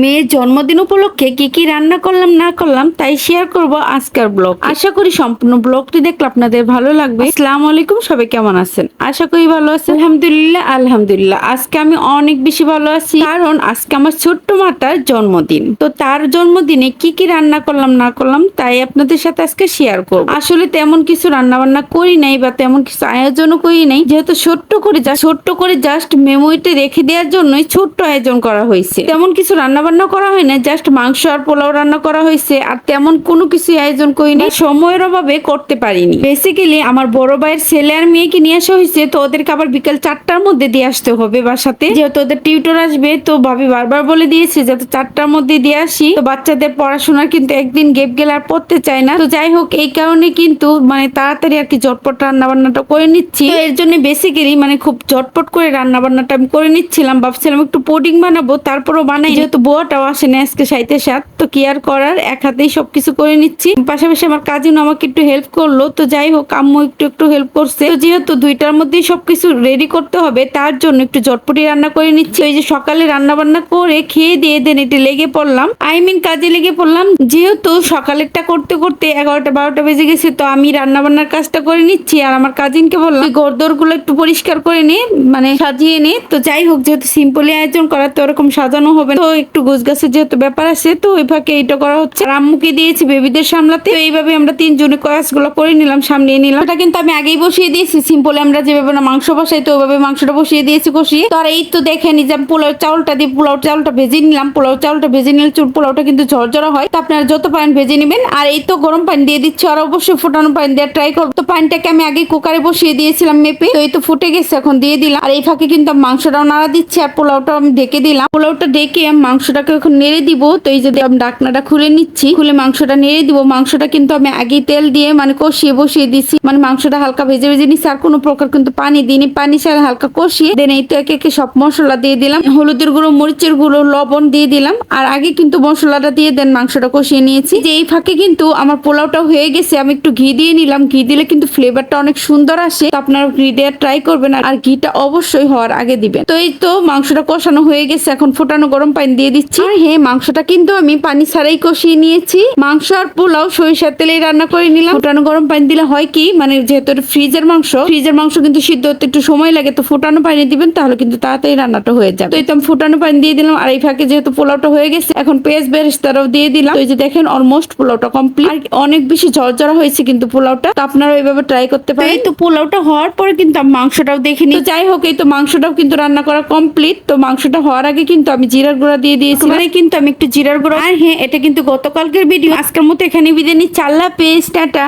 মেয়ের জন্মদিন উপলক্ষে কি কি রান্না করলাম না করলাম তাই শেয়ার করব আজকের ব্লগ। আশা করি সম্পূর্ণ ব্লগটি দেখলে আপনাদের ভালো লাগবে। আসসালামু আলাইকুম, সবাই কেমন আছেন? আশা করি ভালো আছেন। আলহামদুলিল্লাহ আলহামদুলিল্লাহ আজকে আমি অনেক বেশি ভালো আছি, কারণ আজকে আমার ছোট্ট মাতার জন্মদিন। তো তার জন্মদিনে কি কি রান্না করলাম না করলাম তাই আপনাদের সাথে আজকে শেয়ার করব। আসলে তেমন কিছু রান্না বান্না করি নাই বা তেমন কিছু আয়োজনও করি নাই, যেহেতু ছোট্ট করে জাস্ট মেমোরিতে রেখে দেওয়ার জন্যই ছোট্ট আয়োজন করা হয়েছে। তেমন কিছু রান্না বান্না করা হয় না, জাস্ট মাংস আর পোলাও রান্না করা হয়েছে। আর তেমন কোনো কিছু আয়োজন করিনি, সময়ের অভাবে করতে পারিনি। বেসিক্যালি আমার বড় ভাইয়ের ছেলে আর মেয়েকে নিয়ে আসা হয়েছে, তো ওদেরকে আবার বিকাল 4টার মধ্যে দিয়ে আসতে হবে বাসাতে, যেহেতু ওদের টিউটর আসবে। তো ভাবি বারবার বলে দিয়েছে যাতে 4টার মধ্যে দিয়ে আসি। তো বাচ্চাদের পড়াশোনার কিন্তু একদিন গেপ গেলে আর পড়তে চায় না। তো যাই হোক, এই কারণে কিন্তু তাড়াতাড়ি আর কি ঝটপট রান্না বান্নাটা করে নিচ্ছি। তো এর জন্য বেসিক্যালি খুব ঝটপট করে রান্না বান্নাটা আমি করে নিচ্ছিলাম। ভাবছিলাম একটু পুডিং বানাবো, তারপরও বানাই, যেহেতু বুয়াটাও আসে না আজকে সাইতে সাত, তো কি আর করার, এক হাতেই সবকিছু করে নিচ্ছি। পাশাপাশি আমার কাজিন আমাকে একটু হেল্প করলো। তো যাই হোক, আম্মু একটু হেল্প করছে। তো যেহেতু 2টার মধ্যেই সবকিছু রেডি করতে হবে, তার জন্য একটু ঝটপটি রান্না করে নিচ্ছি। ওই যে সকালে রান্না বান্না করে খেয়ে দিয়ে দেন এটা লেগে পড়লাম, কাজে লেগে পড়লাম। যেহেতু সকালেরটা করতে করতে 11টা 12টা বেজে গেছে, তো আমি রান্না বান্নার কাজটা করে নিচ্ছি। আর আমার কাজিনকে বললাম ঘরদোর গুলো একটু পরিষ্কার করে নে, সাজিয়ে নে। তো যাই হোক, যেহেতু সিম্পলি আয়োজন করা, তো ওরকম সাজানো হবে না, তো একটু গোছগাছের যেহেতু ব্যাপার আছে, তো ওই ফাঁকে এইটা করা হচ্ছে। আর আম্মুকে দিয়েছি বেবিদের সামলাতে। তো এইভাবে আমরা 3জনে কাজগুলো করে নিলাম, সামলিয়ে নিলাম। এটা কিন্তু আমি আগেই বসিয়ে দিয়েছি, সিম্পলি আমরা যেভাবে না মাংস বসাই, তো ওইভাবে মাংসটা বসিয়ে দিয়েছি কষিয়ে। তো আর এই তো দেখেন যে পোলাও চাউলটা দিয়ে পোলাও চাউলটা ভেজে নিলাম। পোলাও চাউলটা ভেজে নিলে পোলাওটা কিন্তু ঝরঝরা হয়, তো আপনারা যত পারেন ভেজে নেবেন। আর এই তো গরম পানি দিয়ে দিচ্ছি, আর অবশ্যই ফোটানো পানি দেওয়ার ট্রাই করবো। তো পানিটাকে আমি আগে কুকারে বসিয়ে দিয়েছিলাম মেপে, তো এই তো ফুটে গেছে, এখন দিয়ে দিলাম। আর এই ফাঁকে কিন্তু মাংসটাও নাড়া দিচ্ছি, আর পোলাওটাও আমি ঢেকে দিলাম। পোলাওটা ঢেকে মাংসটাকে এখন নেড়ে দিব। তো এই যে আমি ঢাকনাটা খুলে নিচ্ছি, খুলে মাংসটা নেড়ে দিব। মাংসটা কিন্তু আমি আগে তেল দিয়ে কষিয়ে বসিয়ে দিচ্ছি, মাংসটা হালকা ভেজে ভেজে নিচ্ছি। আর কোনো প্রকার কিন্তু পানি দিইনি, পানি ছাড়া হালকা কষিয়ে দেন এই তো একে একে সব মশলা দিয়ে দিলাম, হলুদের গুঁড়ো, মরিচের গুঁড়ো, লবণ দিয়ে দিলাম। আর আগে কিন্তু মশলাটা দিয়ে দেন মাংসটা কষিয়ে নিয়েছি। যে এই ফাঁকে কিন্তু আমার পোলাওটা হয়ে গেছে, আমি একটু ঘি দিয়ে নিলাম। ঘি দিলে কিন্তু ফ্লেভারটা অনেক সুন্দর আসে, তো আপনারা ঘি দেওয়ার ট্রাই করবেন। আর ঘিটা অবশ্যই হওয়ার আগে দিবেন। তো এই তো মাংসটা কষানো হয়ে গেছে, এখন ফোটানো গরম পানি দিয়ে দিচ্ছি। আর হ্যাঁ, মাংসটা কিন্তু আমি পানি ছাড়াই কষিয়ে নিয়েছি। মাংস আর পোলাও সরিষার তেলে রান্না করে নিলাম। ফোটানো গরম পানি দিলে হয় কি, যেহেতু ফ্রিজের মাংস কিন্তু সিদ্ধ হতে একটু সময় লাগে, তো ফোটানো পানি দিবেন, তাহলে কিন্তু তাড়াতাড়ি রান্নাটা হয়ে যাবে। তো এই তো আমি ফোটানো পানি দিয়ে দিলাম। আর এই ফাঁকে যেহেতু পোলাওটা হয়ে গেছে, এখন পেঁয়াজ বেরেস্তাটাও দিয়ে দিলাম। তো এই যে দেখেন অলমোস্ট পোলাওটা কমপ্লিট। আর অনেক বেশি ঝরঝরা হয়েছে কিন্তু পোলাওটা, তো আপনারা এইভাবে ট্রাই করতে পারেন। এই তো পোলাওটা হওয়ার পরে কিন্তু আমি মাংসটাও দেখে নিই। তো যাই হোক, এই তো মাংসটাও কিন্তু রান্না করা কমপ্লিট। তো মাংসটা হওয়ার আগে কিন্তু আমি জিরার গুঁড়া দিয়ে দিয়েছি, কিন্তু আমি একটু জিরার গুঁড়া। আর হ্যাঁ, এটা কিন্তু গতকালকের ভিডিও। আজকের মতো এখানে বিদায় নিচ্ছি। আল্লাহ হাফেজ, টাটা।